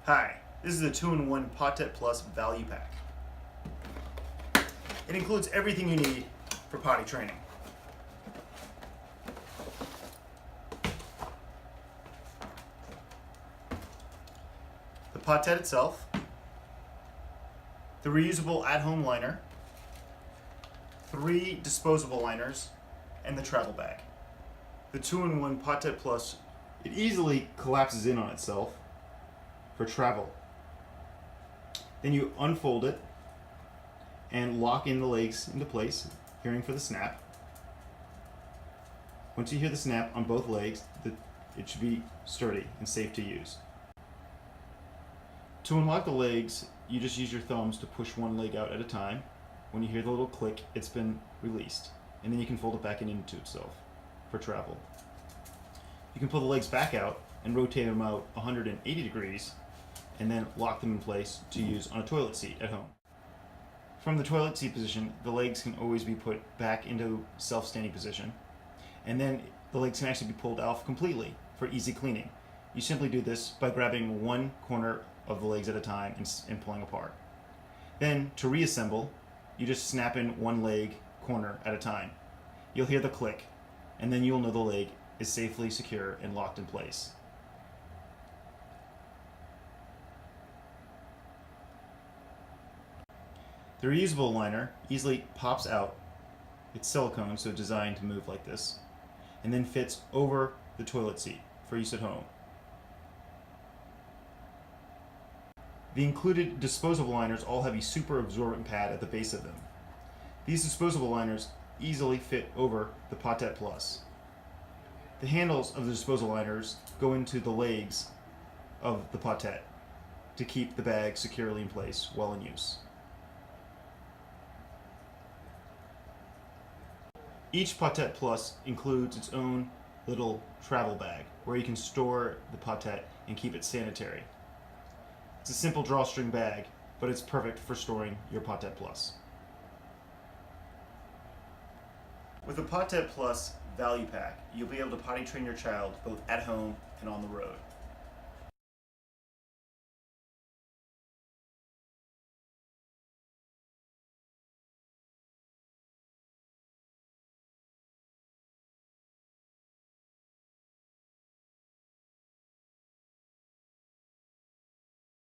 Hi, this is a 2-in-1 Potette Plus value pack. It includes everything you need for potty training. The potette itself, the reusable at-home liner, 3 disposable liners, and the travel bag. The 2-in-1 Potette Plus, it easily collapses in on itself for travel. Then you unfold it and lock in the legs into place, hearing for the snap. Once you hear the snap on both legs, it should be sturdy and safe to use. To unlock the legs, you just use your thumbs to push one leg out at a time. When you hear the little click, it's been released, and then you can fold it back into itself for travel. You can pull the legs back out and rotate them out 180 degrees and then lock them in place to use on a toilet seat at home. From the toilet seat position, the legs can always be put back into self-standing position, and then the legs can actually be pulled off completely for easy cleaning. You simply do this by grabbing one corner of the legs at a time and pulling apart. Then, to reassemble, you just snap in one leg corner at a time. You'll hear the click, and then you'll know the leg is safely secure and locked in place. The reusable liner easily pops out. It's silicone, so designed to move like this, and then fits over the toilet seat for use at home. The included disposable liners all have a super absorbent pad at the base of them. These disposable liners easily fit over the Potette Plus. The handles of the disposable liners go into the legs of the potette to keep the bag securely in place while in use. Each Potette Plus includes its own little travel bag where you can store the potette and keep it sanitary. It's a simple drawstring bag, but it's perfect for storing your Potette Plus. With the Potette Plus value pack, you'll be able to potty train your child both at home and on the road.